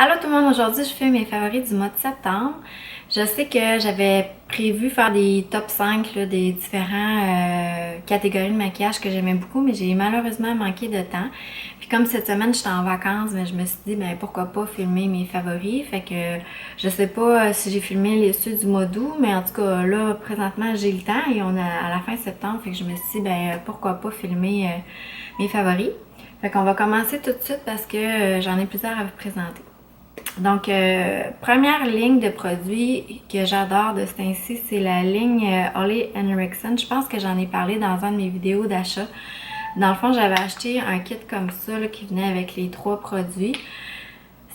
Allô tout le monde, aujourd'hui je fais mes favoris du mois de septembre. Je sais que j'avais prévu faire des top 5 là, des différents catégories de maquillage que j'aimais beaucoup, mais j'ai malheureusement manqué de temps. Puis comme cette semaine j'étais en vacances, je me suis dit pourquoi pas filmer mes favoris. Fait que je sais pas si j'ai filmé ceux du mois d'août, mais en tout cas là présentement j'ai le temps et on est à la fin septembre, fait que je me suis dit pourquoi pas filmer mes favoris. Fait qu'on va commencer tout de suite parce que j'en ai plusieurs à vous présenter. Donc, première ligne de produits que j'adore de ce temps-ci, c'est la ligne Olly Henriksen. Je pense que j'en ai parlé dans une de mes vidéos d'achat. Dans le fond, j'avais acheté un kit comme ça là, qui venait avec les 3 produits.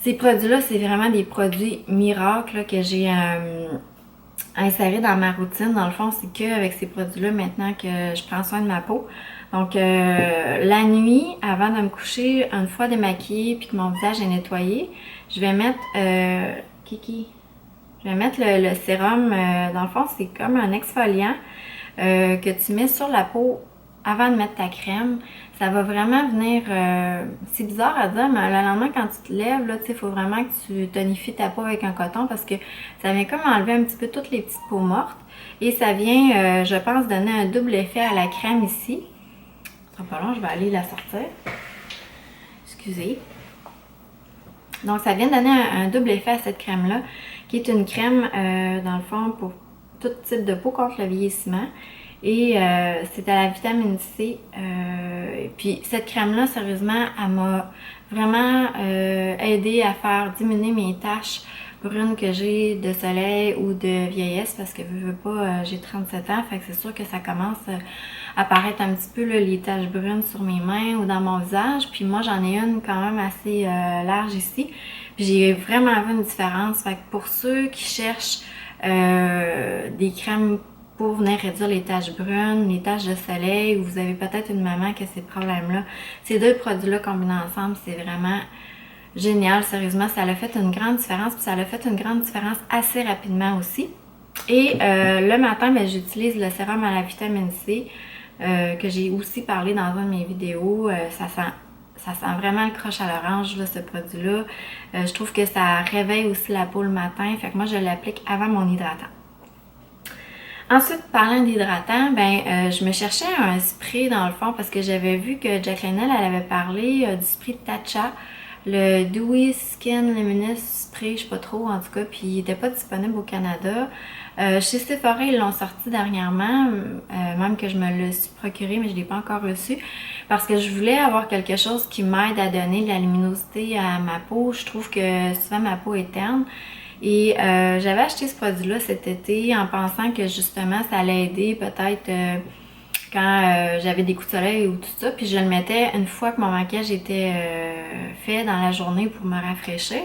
Ces produits-là, c'est vraiment des produits miracles là, que j'ai insérés dans ma routine. Dans le fond, c'est qu'avec ces produits-là maintenant que je prends soin de ma peau. Donc, la nuit, avant de me coucher, une fois démaquillée puis que mon visage est nettoyé, je vais mettre Kiki. Je vais mettre le sérum. Dans le fond, c'est comme un exfoliant que tu mets sur la peau avant de mettre ta crème. Ça va vraiment venir. C'est bizarre à dire, mais le lendemain, quand tu te lèves, là, il faut vraiment que tu tonifies ta peau avec un coton parce que ça vient comme enlever un petit peu toutes les petites peaux mortes. Et ça vient, je pense, donner un double effet à la crème ici. Ça sera pas long, je vais aller la sortir. Excusez. Donc, ça vient donner un double effet à cette crème-là, qui est une crème, dans le fond, pour tout type de peau contre le vieillissement. Et c'est à la vitamine C. Et puis, cette crème-là, sérieusement, elle m'a vraiment aidé à faire diminuer mes taches brunes que j'ai de soleil ou de vieillesse, parce que veux pas, j'ai 37 ans, fait que c'est sûr que ça commence à apparaître un petit peu là, les taches brunes sur mes mains ou dans mon visage. Puis moi, j'en ai une quand même assez large ici. Puis j'ai vraiment vu une différence. Fait que pour ceux qui cherchent des crèmes pour venir réduire les taches brunes, les taches de soleil, ou vous avez peut-être une maman qui a ces problèmes-là, ces deux produits-là combinés ensemble, c'est vraiment génial. Sérieusement, ça a fait une grande différence. Puis ça a fait une grande différence assez rapidement aussi. Et le matin, j'utilise le sérum à la vitamine C que j'ai aussi parlé dans une de mes vidéos. Ça sent vraiment le croche à l'orange, ce produit-là. Je trouve que ça réveille aussi la peau le matin. Fait que moi, je l'applique avant mon hydratant. Ensuite, parlant d'hydratant, je me cherchais un spray dans le fond parce que j'avais vu que Jacqueline, elle avait parlé du spray de Tatcha, le Dewy Skin Luminous Spray, je sais pas trop en tout cas, puis il n'était pas disponible au Canada. Chez Sephora, ils l'ont sorti dernièrement, même que je me le suis procuré, mais je ne l'ai pas encore reçu, parce que je voulais avoir quelque chose qui m'aide à donner de la luminosité à ma peau. Je trouve que souvent ma peau est terne. Et j'avais acheté ce produit-là cet été en pensant que justement ça allait aider peut-être quand j'avais des coups de soleil ou tout ça. Puis je le mettais une fois que mon maquillage était fait dans la journée pour me rafraîchir.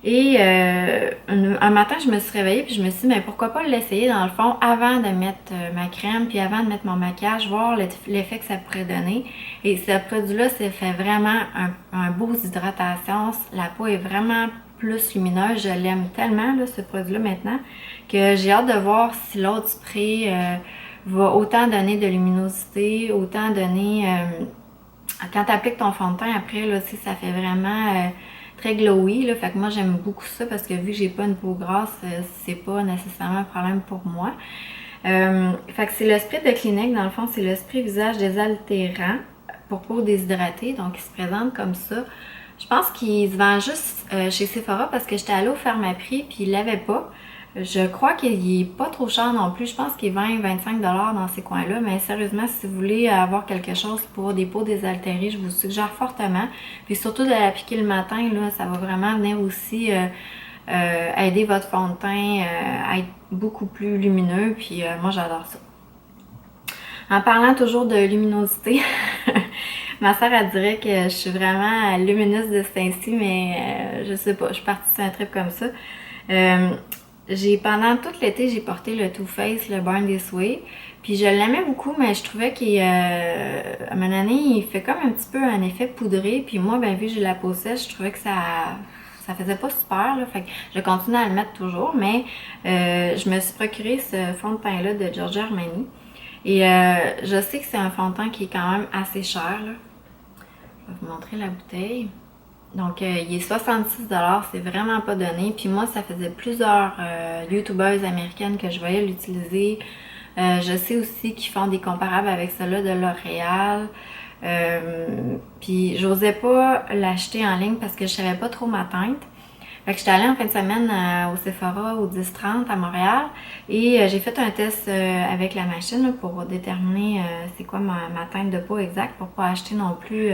Et un matin, je me suis réveillée puis je me suis dit, pourquoi pas l'essayer dans le fond avant de mettre ma crème puis avant de mettre mon maquillage, voir l'effet que ça pourrait donner. Et ce produit-là, ça fait vraiment un beau hydratation. La peau est vraiment plus lumineuse. Je l'aime tellement, là, ce produit-là maintenant, que j'ai hâte de voir si l'autre spray va autant donner de luminosité, autant donner... quand tu appliques ton fond de teint, après, là, ça fait vraiment... très glowy, là, fait que moi j'aime beaucoup ça parce que vu que j'ai pas une peau grasse, c'est pas nécessairement un problème pour moi. Fait que c'est le spray de Clinique, dans le fond, c'est le spray visage désaltérant pour peau déshydratée, donc il se présente comme ça. Je pense qu'il se vend juste chez Sephora parce que j'étais allée au Pharmaprix puis il l'avait pas. Je crois qu'il est pas trop cher non plus. Je pense qu'il est 20-25$ dans ces coins-là. Mais sérieusement, si vous voulez avoir quelque chose pour des peaux désaltérées, je vous suggère fortement. Puis surtout de l'appliquer le matin, là, ça va vraiment venir aussi aider votre fond de teint à être beaucoup plus lumineux. Puis moi, j'adore ça. En parlant toujours de luminosité, ma soeur, elle dirait que je suis vraiment lumineuse de ce temps-ci, mais je sais pas, je suis partie sur un trip comme ça. Pendant tout l'été, j'ai porté le Too Faced, le Born This Way. Puis je l'aimais beaucoup, mais je trouvais qu'à un moment donné, il fait comme un petit peu un effet poudré. Puis moi, vu que j'ai la peau sèche, je trouvais que ça faisait pas super, là. Fait que je continue à le mettre toujours, mais je me suis procuré ce fond de teint-là de Giorgio Armani. Et je sais que c'est un fond de teint qui est quand même assez cher, là. Je vais vous montrer la bouteille. Donc, il est 66$, c'est vraiment pas donné. Puis moi, ça faisait plusieurs YouTubeuses américaines que je voyais l'utiliser. Je sais aussi qu'ils font des comparables avec ceux-là de L'Oréal. Puis j'osais pas l'acheter en ligne parce que je savais pas trop ma teinte. Fait que j'étais allée en fin de semaine au Sephora au 10-30 à Montréal et j'ai fait un test avec la machine là, pour déterminer c'est quoi ma teinte de peau exacte pour pas acheter non plus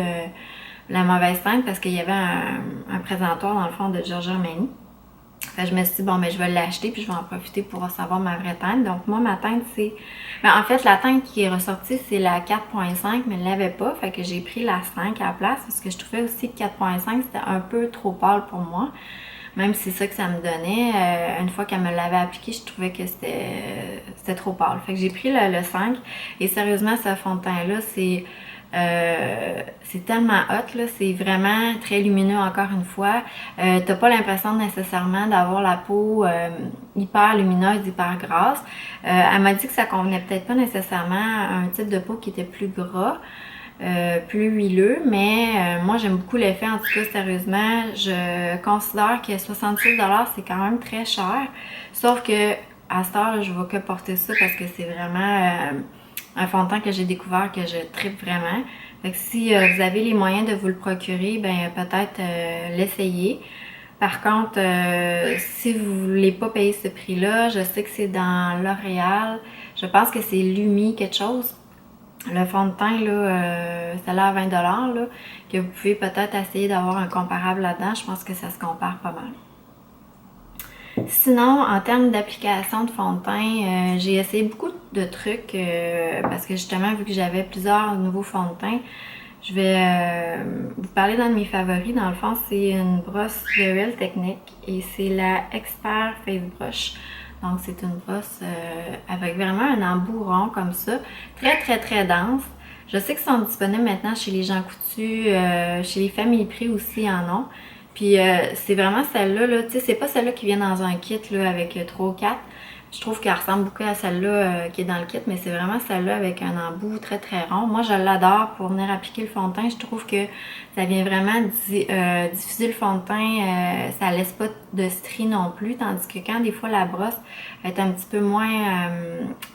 la mauvaise teinte parce qu'il y avait un présentoir dans le fond de Giorgio Armani. Fait que je me suis dit, bon, mais je vais l'acheter puis je vais en profiter pour savoir ma vraie teinte. Donc, moi, ma teinte, c'est. Ben, en fait, la teinte qui est ressortie, c'est la 4.5, mais elle ne l'avait pas. Fait que j'ai pris la 5 à la place parce que je trouvais aussi que 4.5, c'était un peu trop pâle pour moi. Même si c'est ça que ça me donnait. Une fois qu'elle me l'avait appliqué, je trouvais que c'était trop pâle. Fait que j'ai pris le 5. Et sérieusement, ce fond de teint-là, c'est tellement hot, là, c'est vraiment très lumineux encore une fois. T'as pas l'impression nécessairement d'avoir la peau hyper lumineuse, hyper grasse. Elle m'a dit que ça convenait peut-être pas nécessairement à un type de peau qui était plus gras. Plus huileux, mais moi j'aime beaucoup l'effet. En tout cas, sérieusement, je considère que 66$ c'est quand même très cher. Sauf que à cette heure, je vais que porter ça parce que c'est vraiment un fond de teint que j'ai découvert que je tripe vraiment. Fait que si vous avez les moyens de vous le procurer, ben peut-être l'essayer. Par contre, si vous ne voulez pas payer ce prix-là, je sais que c'est dans L'Oréal. Je pense que c'est Lumi quelque chose. Le fond de teint, là, c'est là à 20$, là, que vous pouvez peut-être essayer d'avoir un comparable là-dedans. Je pense que ça se compare pas mal. Sinon, en termes d'application de fond de teint, j'ai essayé beaucoup de trucs parce que justement, vu que j'avais plusieurs nouveaux fonds de teint, je vais vous parler d'un de mes favoris. Dans le fond, c'est une brosse de Real Technique et c'est la Expert Face Brush. Donc, c'est une brosse avec vraiment un embout rond comme ça, très très très dense. Je sais qu'ils sont disponibles maintenant chez les Jean Coutu, chez les Family Prix aussi, ils en ont. Puis c'est vraiment celle-là, là, tu sais, c'est pas celle-là qui vient dans un kit là, avec 3 ou 4. Je trouve qu'elle ressemble beaucoup à celle-là qui est dans le kit, mais c'est vraiment celle-là avec un embout très très rond. Moi, je l'adore pour venir appliquer le fond de teint. Je trouve que ça vient vraiment diffuser le fond de teint. Ça laisse pas de stries non plus, tandis que quand des fois la brosse est un petit peu moins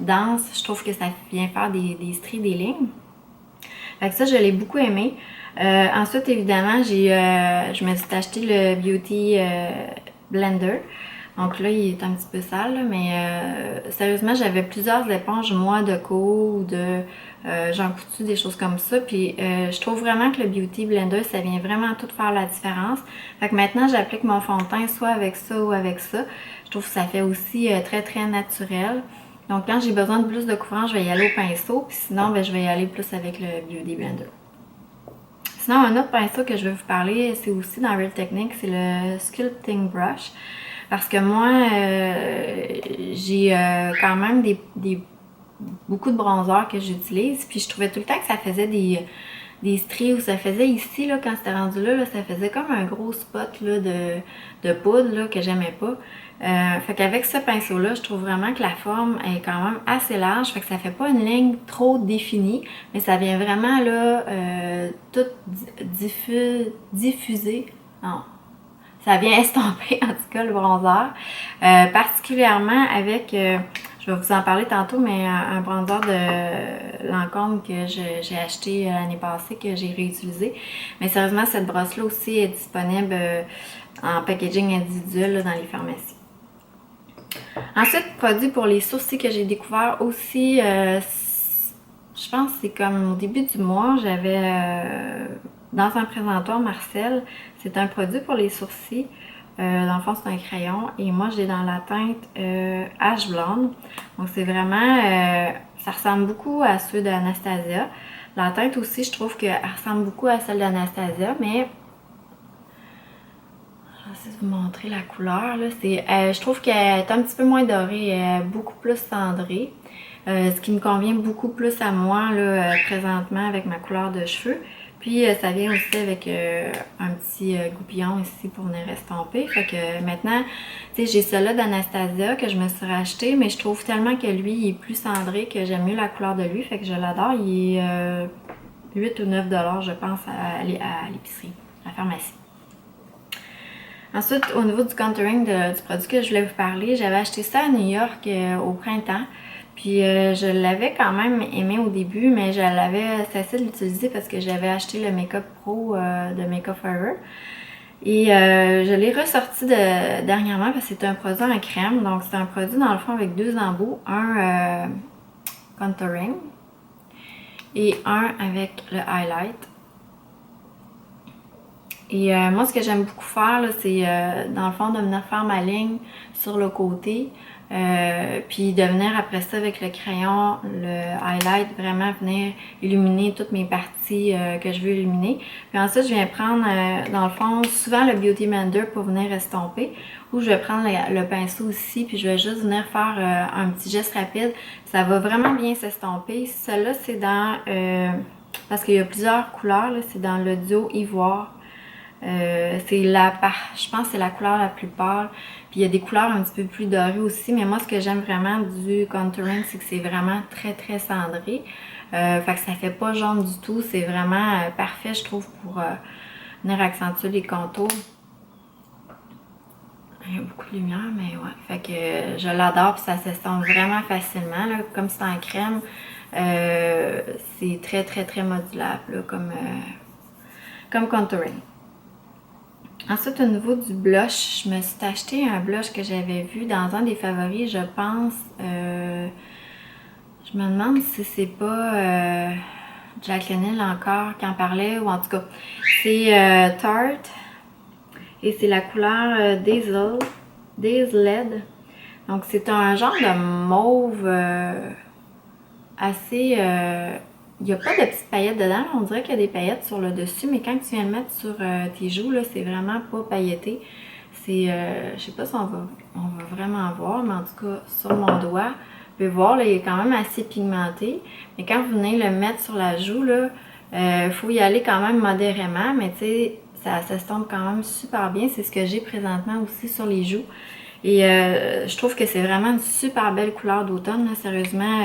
dense, je trouve que ça vient faire des stries, des lignes. Fait que ça, je l'ai beaucoup aimé. Ensuite, évidemment, je me suis acheté le Beauty Blender. Donc là, il est un petit peu sale, là, mais sérieusement, j'avais plusieurs éponges, moi, de Co ou de Jean Coutu, des choses comme ça. Puis je trouve vraiment que le Beauty Blender, ça vient vraiment tout faire la différence. Fait que maintenant, j'applique mon fond de teint soit avec ça ou avec ça. Je trouve que ça fait aussi très, très naturel. Donc quand j'ai besoin de plus de couvrant, je vais y aller au pinceau. Puis sinon, ben, je vais y aller plus avec le Beauty Blender. Sinon, un autre pinceau que je vais vous parler, c'est aussi dans Real Technique, c'est le Sculpting Brush. Parce que moi, j'ai quand même beaucoup de bronzers que j'utilise. Puis je trouvais tout le temps que ça faisait des stries ou ça faisait ici, là, quand c'était rendu là, ça faisait comme un gros spot là, de poudre là, que j'aimais pas. Fait qu'avec ce pinceau-là, je trouve vraiment que la forme est quand même assez large. Fait que ça fait pas une ligne trop définie, mais ça vient vraiment là tout diffuser. Non, ça vient estomper en tout cas le bronzer. Particulièrement avec, je vais vous en parler tantôt, mais un bronzer de Lancôme que j'ai acheté l'année passée, que j'ai réutilisé. Mais sérieusement, cette brosse-là aussi est disponible en packaging individuel là, dans les pharmacies. Ensuite, produit pour les sourcils que j'ai découvert aussi, je pense que c'est comme au début du mois, j'avais dans un présentoir Marcel, c'est un produit pour les sourcils. Dans le fond, c'est un crayon et moi, j'ai dans la teinte Ash Blonde. Donc, c'est vraiment, ça ressemble beaucoup à ceux d'Anastasia. La teinte aussi, je trouve qu'elle ressemble beaucoup à celle d'Anastasia, mais je vais essayer de vous montrer la couleur. Là. Je trouve qu'elle est un petit peu moins dorée, beaucoup plus cendrée. Ce qui me convient beaucoup plus à moi là, présentement avec ma couleur de cheveux. Puis ça vient aussi avec un petit goupillon ici pour venir estomper. Fait que maintenant, tu sais, j'ai celui-là d'Anastasia que je me suis racheté, mais je trouve tellement que lui, il est plus cendré que j'aime mieux la couleur de lui. Fait que je l'adore. Il est 8 ou 9$, je pense, à l'épicerie, à la pharmacie. Ensuite, au niveau du contouring du produit que je voulais vous parler, j'avais acheté ça à New York au printemps. Puis je l'avais quand même aimé au début, mais je l'avais cessé de l'utiliser parce que j'avais acheté le Makeup Pro de Makeup Forever. Et je l'ai ressorti dernièrement parce que c'est un produit en crème. Donc c'est un produit dans le fond avec deux embouts. Un contouring et un avec le highlight. Et moi, ce que j'aime beaucoup faire, c'est dans le fond de venir faire ma ligne sur le côté. Puis de venir après ça avec le crayon, le highlight, vraiment venir illuminer toutes mes parties que je veux illuminer. Puis ensuite, je viens prendre, dans le fond, souvent le Beauty Blender pour venir estomper. Ou je vais prendre le pinceau aussi, puis je vais juste venir faire un petit geste rapide. Ça va vraiment bien s'estomper. Celle-là, c'est dans... parce qu'il y a plusieurs couleurs, c'est dans le duo Ivoire. Je pense que c'est la couleur la plus pâle. Puis il y a des couleurs un petit peu plus dorées aussi. Mais moi, ce que j'aime vraiment du contouring, c'est que c'est vraiment très, très cendré. Fait que ça fait pas jaune du tout. C'est vraiment parfait, je trouve, pour venir accentuer les contours. Il y a beaucoup de lumière, mais ouais. Fait que je l'adore, puis ça s'estompe vraiment facilement, là, comme c'est en crème. C'est très, très, très modulable, là, comme contouring. Ensuite, au niveau du blush, je me suis acheté un blush que j'avais vu dans un des favoris, je pense. Je me demande si c'est pas Jaclyn Hill encore qui en parlait, ou en tout cas, c'est Tarte. Et c'est la couleur Dazzled. Donc c'est un genre de mauve assez... il n'y a pas de petites paillettes dedans. On dirait qu'il y a des paillettes sur le dessus, mais quand tu viens le mettre sur tes joues, là, c'est vraiment pas pailleté. C'est... je sais pas si on va vraiment voir, mais en tout cas, sur mon doigt, vous pouvez voir, là, il est quand même assez pigmenté. Mais quand vous venez le mettre sur la joue, là, faut y aller quand même modérément, mais tu sais, ça s'estompe quand même super bien. C'est ce que j'ai présentement aussi sur les joues. Et je trouve que c'est vraiment une super belle couleur d'automne. Sérieusement,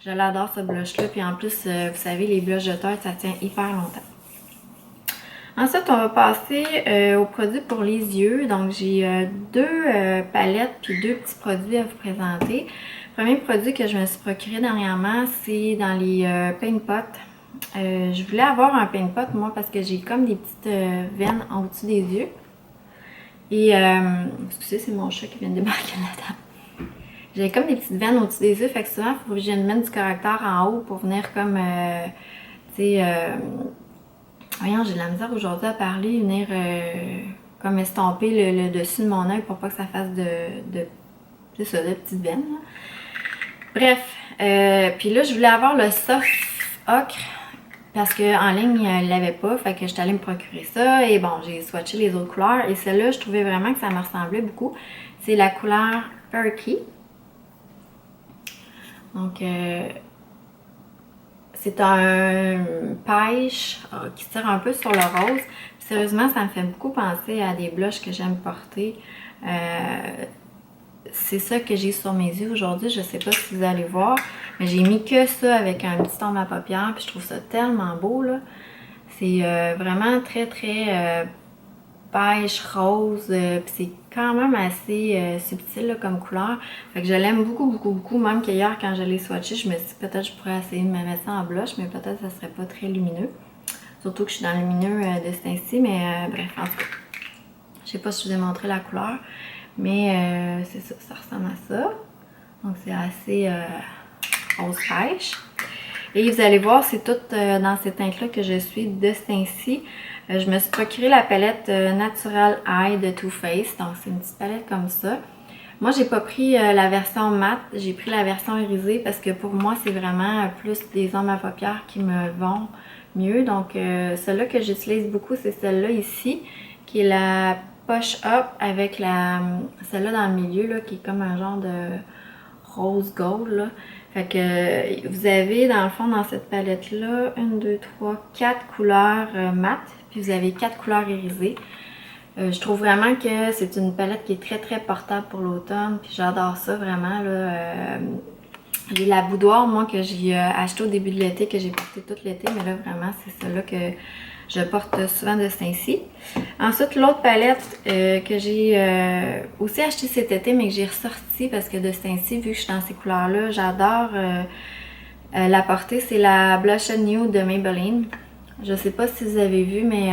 je l'adore ce blush-là. Puis en plus, vous savez, les blushs de Tarte, ça tient hyper longtemps. Ensuite, on va passer aux produits pour les yeux. Donc, j'ai deux palettes puis deux petits produits à vous présenter. Le premier produit que je me suis procuré dernièrement, c'est dans les Paint Pot. Je voulais avoir un paint pot, moi, parce que j'ai comme des petites veines en dessous des yeux. Et, excusez, c'est mon chat qui vient de débarquer là-dedans. J'ai comme des petites veines au-dessus des yeux, fait que souvent, il faut que je vienne mettre du correcteur en haut pour venir comme, tu sais, voyons, j'ai de la misère aujourd'hui à parler, venir comme estomper le dessus de mon œil pour pas que ça fasse c'est ça, de petites veines. Là. Bref, puis là, je voulais avoir le soft ocre. Parce qu'en ligne, il l'avait pas, fait que j'étais allée me procurer ça. Et bon, j'ai swatché les autres couleurs. Et celle-là, je trouvais vraiment que ça me ressemblait beaucoup. C'est la couleur Perky. Donc, c'est un pêche qui tire un peu sur le rose. Puis, sérieusement, ça me fait beaucoup penser à des blushs que j'aime porter. C'est ça que j'ai sur mes yeux aujourd'hui. Je sais pas si vous allez voir, mais j'ai mis que ça avec un petit ton à paupières. Puis je trouve ça tellement beau, là. C'est vraiment très, très pêche rose. Puis c'est quand même assez subtil là, comme couleur. Fait que je l'aime beaucoup, beaucoup, beaucoup. Même qu'hier, quand je l'ai swatché, je me suis dit peut-être je pourrais essayer de me mettre ça en blush, mais peut-être ça serait pas très lumineux. Surtout que je suis dans le lumineux de ce temps-ci, mais bref, en tout cas. Je sais pas si je vous ai montré la couleur. Mais c'est ça, ça ressemble à ça. Donc c'est assez rose pêche. Et vous allez voir, c'est tout dans ces teintes-là que je suis de ce teint-ci. Je me suis procuré la palette Natural Eye de Too Faced. Donc c'est une petite palette comme ça. Moi, j'ai pas pris la version mat, j'ai pris la version irisée parce que pour moi, c'est vraiment plus des ombres à paupières qui me vont mieux. Donc celle-là que j'utilise beaucoup, c'est celle-là ici, qui est la Push Up avec celle-là dans le milieu, là, qui est comme un genre de rose gold, là. Fait que vous avez, dans le fond, dans cette palette-là, 1, 2, 3, 4 couleurs mat, puis vous avez 4 couleurs irisées. Je trouve vraiment que c'est une palette qui est très, très portable pour l'automne, puis j'adore ça, vraiment, là. J'ai la boudoir, moi, que j'ai acheté au début de l'été, que j'ai porté tout l'été, mais là, vraiment, c'est celle-là que je porte souvent de ce teint-ci. Ensuite, l'autre palette que j'ai aussi acheté cet été, mais que j'ai ressorti parce que de ce teint-ci, vu que je suis dans ces couleurs-là, j'adore la porter. C'est la Blush and Nude de Maybelline. Je sais pas si vous avez vu, mais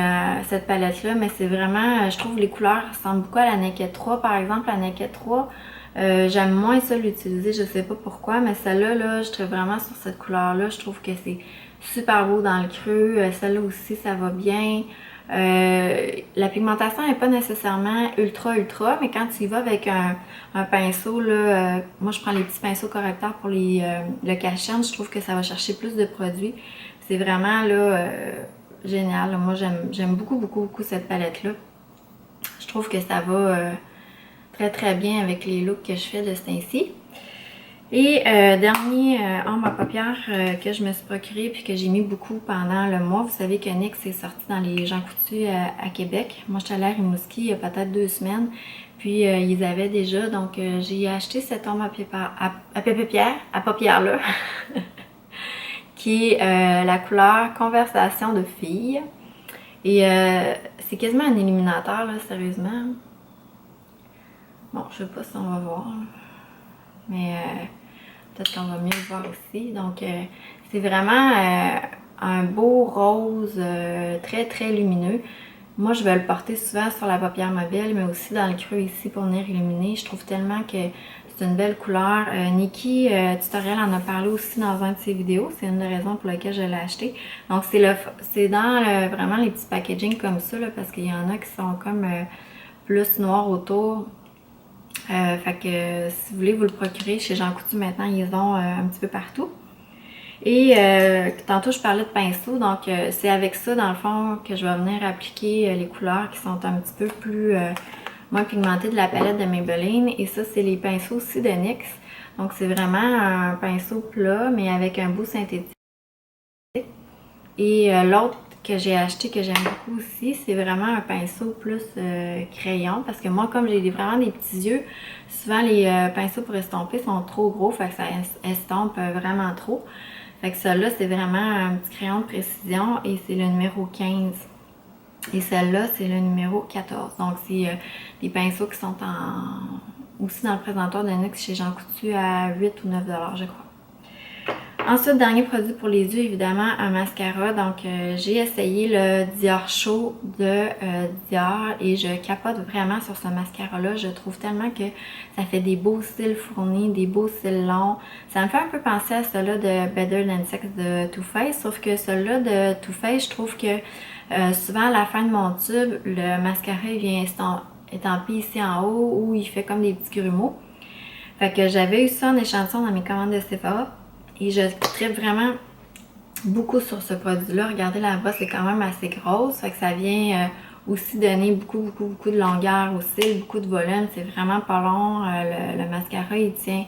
cette palette-là, mais c'est vraiment, je trouve les couleurs ressemblent beaucoup à la Naked 3. Par exemple, la Naked 3, j'aime moins ça l'utiliser, je sais pas pourquoi, mais celle-là, là, je trouve vraiment sur cette couleur-là, je trouve que c'est super beau dans le creux. Celle-là aussi, ça va bien. La pigmentation n'est pas nécessairement ultra, mais quand tu y vas avec un pinceau, là, moi je prends les petits pinceaux correcteurs pour le cache-cerne, je trouve que ça va chercher plus de produits. C'est vraiment là génial. Là. Moi j'aime beaucoup cette palette-là. Je trouve que ça va très bien avec les looks que je fais de ce teint-ci. Et dernier ombre à paupières que je me suis procuré puis que j'ai mis beaucoup pendant le mois. Vous savez que NYX est sorti dans les Jean Coutu à Québec. Moi, je suis allée à Rimouski il y a peut-être 2 semaines. Puis ils avaient déjà. Donc j'ai acheté cette ombre à paupières là. qui est la couleur Conversation de filles. Et c'est quasiment un illuminateur, là, sérieusement. Bon, je sais pas si on va voir. Mais peut-être qu'on va mieux le voir aussi. Donc, c'est vraiment un beau rose très lumineux. Moi, je vais le porter souvent sur la paupière mobile, mais aussi dans le creux ici pour venir illuminer. Je trouve tellement que c'est une belle couleur. Nikki Tutorial en a parlé aussi dans une de ses vidéos. C'est une des raisons pour lesquelles je l'ai acheté. Donc, c'est dans vraiment les petits packaging comme ça, là, parce qu'il y en a qui sont comme plus noirs autour. Fait que si vous voulez vous le procurer chez Jean Coutu maintenant, ils ont un petit peu partout. Et tantôt je parlais de pinceau, donc c'est avec ça dans le fond que je vais venir appliquer les couleurs qui sont un petit peu plus moins pigmentées de la palette de Maybelline. Et ça c'est les pinceaux aussi de NYX. Donc c'est vraiment un pinceau plat mais avec un bout synthétique. Et l'autre que j'ai acheté que j'aime beaucoup aussi, c'est vraiment un pinceau plus crayon parce que moi comme j'ai vraiment des petits yeux, souvent les pinceaux pour estomper sont trop gros, fait que ça estompe vraiment trop. Fait que celle-là c'est vraiment un petit crayon de précision et c'est le numéro 15. Et celle-là c'est le numéro 14. Donc c'est des pinceaux qui sont aussi dans le présentoir de NYX chez Jean Coutu à 8 ou 9 $ je crois. Ensuite, dernier produit pour les yeux, évidemment, un mascara. Donc, j'ai essayé le Dior Show de Dior et je capote vraiment sur ce mascara-là. Je trouve tellement que ça fait des beaux cils fournis, des beaux cils longs. Ça me fait un peu penser à celui-là de Better Than Sex de Too Faced, sauf que celui-là de Too Faced, je trouve que souvent à la fin de mon tube, le mascara il vient étampé ici en haut où il fait comme des petits grumeaux. Fait que j'avais eu ça en échantillon dans mes commandes de Sephora. Et je tripe vraiment beaucoup sur ce produit-là. Regardez là-bas, c'est quand même assez grosse. Fait que ça vient aussi donner beaucoup de longueur au cils, beaucoup de volume. C'est vraiment pas long. Le mascara, il tient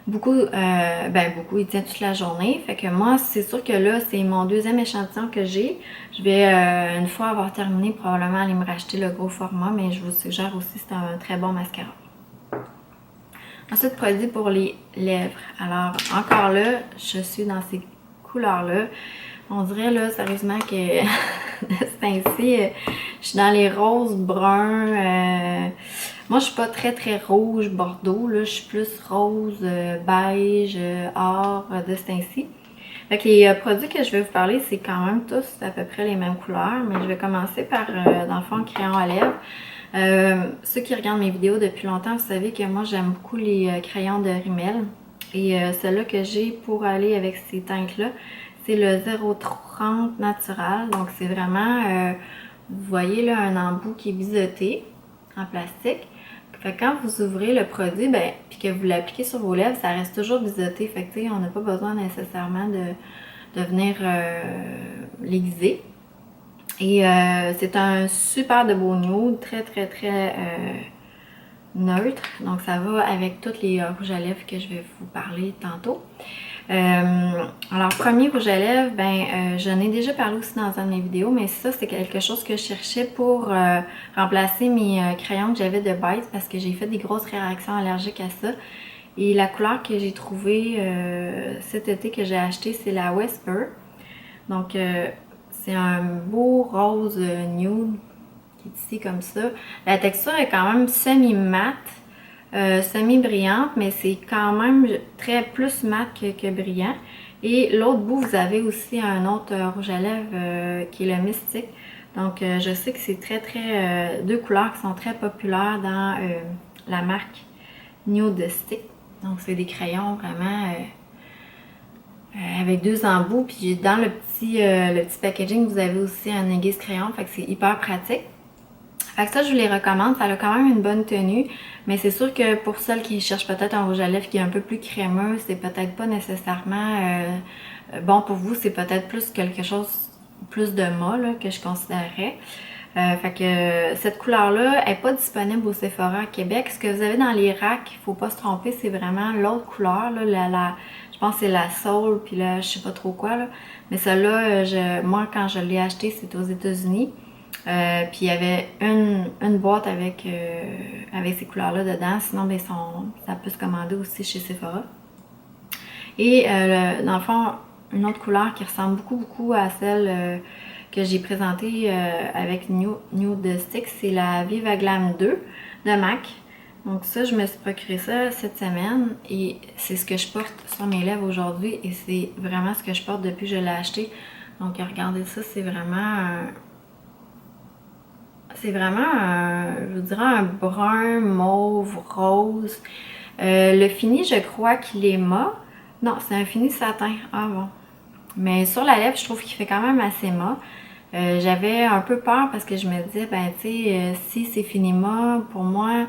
beaucoup, il tient toute la journée. Fait que moi, c'est sûr que là, c'est mon deuxième échantillon que j'ai. Je vais, une fois avoir terminé, probablement aller me racheter le gros format, mais je vous suggère aussi, c'est un très bon mascara. Ensuite, produit pour les lèvres. Alors, encore là, je suis dans ces couleurs-là. On dirait, là, sérieusement, que c'est ainsi. Je suis dans les roses bruns. Moi, je suis pas très rouge bordeaux. Là, je suis plus rose, beige, or de ce ainsi. Fait que les produits que je vais vous parler, c'est quand même tous à peu près les mêmes couleurs. Mais je vais commencer par, dans le fond, crayon à lèvres. Ceux qui regardent mes vidéos depuis longtemps, vous savez que moi j'aime beaucoup les crayons de Rimmel. Et celui-là que j'ai pour aller avec ces teintes-là, c'est le 030 Natural. Donc c'est vraiment, vous voyez là, un embout qui est biseauté en plastique. Fait que quand vous ouvrez le produit, puis que vous l'appliquez sur vos lèvres, ça reste toujours biseauté. Fait que on n'a pas besoin nécessairement de venir l'aiguiser. Et c'est un super de beau nude, très neutre. Donc ça va avec tous les rouges à lèvres que je vais vous parler tantôt. Alors premier rouge à lèvres, j'en ai déjà parlé aussi dans une de mes vidéos, mais ça c'est quelque chose que je cherchais pour remplacer mes crayons que j'avais de base parce que j'ai fait des grosses réactions allergiques à ça. Et la couleur que j'ai trouvée cet été que j'ai acheté, c'est la Whisper. Donc C'est un beau rose nude qui est ici comme ça. La texture est quand même semi-mate, semi-brillante, mais c'est quand même très plus mat que brillant. Et l'autre bout, vous avez aussi un autre rouge à lèvres qui est le Mystique. Donc, je sais que c'est deux couleurs qui sont très populaires dans la marque Nude Stick. Donc, c'est des crayons vraiment avec deux embouts. Puis, dans le petit packaging, vous avez aussi un aiguise crayon. Fait que c'est hyper pratique. Fait que ça, je vous les recommande. Ça a quand même une bonne tenue. Mais c'est sûr que pour celles qui cherchent peut-être un rouge à lèvres qui est un peu plus crémeux, c'est peut-être pas nécessairement bon pour vous. C'est peut-être plus quelque chose, plus de mat là, que je considérerais. Fait que cette couleur-là n'est pas disponible au Sephora à Québec. Ce que vous avez dans les racks, il ne faut pas se tromper, c'est vraiment l'autre couleur. Là, je pense que c'est la Soul, puis là, je sais pas trop quoi. Là. Mais celle-là, moi, quand je l'ai acheté, c'était aux États-Unis. Puis il y avait une boîte avec ces couleurs-là dedans. Sinon, ben, ça peut se commander aussi chez Sephora. Et dans le fond, une autre couleur qui ressemble beaucoup à celle que j'ai présentée avec Nude Stick, c'est la Viva Glam 2 de MAC. Donc ça, je me suis procuré ça cette semaine et c'est ce que je porte sur mes lèvres aujourd'hui et c'est vraiment ce que je porte depuis que je l'ai acheté. Donc regardez ça, c'est vraiment je vous dirais un brun, mauve, rose. Le fini, je crois qu'il est mat. Non, c'est un fini satin. Ah bon. Mais sur la lèvre, je trouve qu'il fait quand même assez mat. J'avais un peu peur parce que je me disais, ben tu sais, si c'est fini mat, pour moi,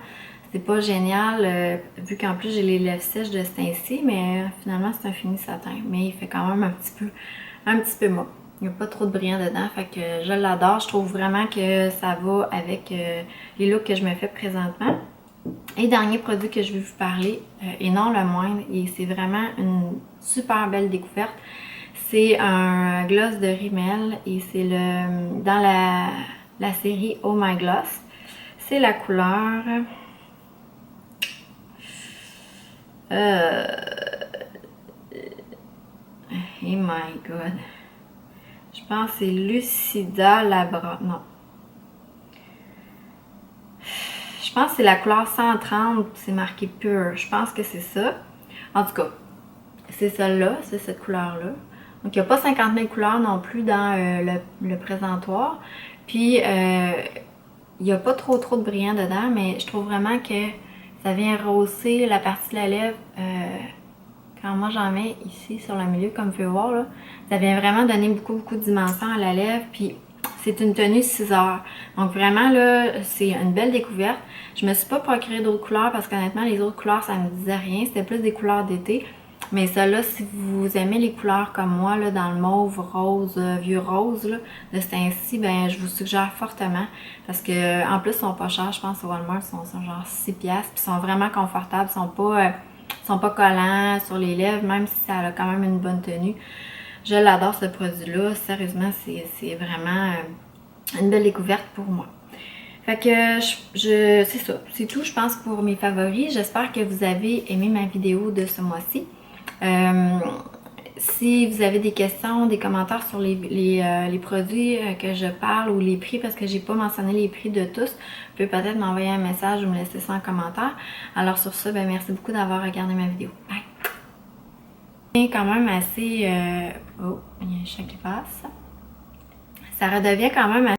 c'est pas génial, vu qu'en plus j'ai les lèvres sèches de ce teint-ci, mais finalement c'est un fini satin. Mais il fait quand même un petit peu mat. Il n'y a pas trop de brillant dedans, fait que je l'adore. Je trouve vraiment que ça va avec les looks que je me fais présentement. Et dernier produit que je vais vous parler, et non le moindre, et c'est vraiment une super belle découverte, c'est un gloss de Rimmel et c'est dans la série Oh My Gloss. C'est la couleur... Oh my god. Je pense que c'est Lucida Labra. Non. Je pense que c'est la couleur 130, c'est marqué Pure. Je pense que c'est ça. En tout cas, c'est celle-là, c'est cette couleur-là. Donc, il n'y a pas 50 000 couleurs non plus dans le présentoir. Puis, il n'y a pas trop de brillant dedans, mais je trouve vraiment que ça vient rehausser la partie de la lèvre. Quand moi j'en mets ici sur le milieu, comme vous pouvez voir, là, ça vient vraiment donner beaucoup de dimension à la lèvre. Puis c'est une tenue 6 heures. Donc vraiment là, c'est une belle découverte. Je me suis pas procuré d'autres couleurs parce qu'honnêtement, les autres couleurs, ça me disait rien. C'était plus des couleurs d'été. Mais celle-là, si vous aimez les couleurs comme moi, là, dans le mauve, rose, vieux rose, là, de ce teint-ci, ben, je vous suggère fortement. Parce que en plus, ils sont pas chers. Je pense au Walmart, ils sont genre 6$. Puis ils sont vraiment confortables. Ils sont pas collants sur les lèvres, même si ça a quand même une bonne tenue. Je l'adore ce produit-là. Sérieusement, c'est vraiment une belle découverte pour moi. Fait que c'est ça. C'est tout, je pense, pour mes favoris. J'espère que vous avez aimé ma vidéo de ce mois-ci. Si vous avez des questions, des commentaires sur les produits que je parle ou les prix, parce que j'ai pas mentionné les prix de tous, vous pouvez peut-être m'envoyer un message ou me laisser ça en commentaire. Alors sur ça, ben merci beaucoup d'avoir regardé ma vidéo. Bye! Quand même assez... Oh, il y a un chat qui passe. Ça redevient quand même assez...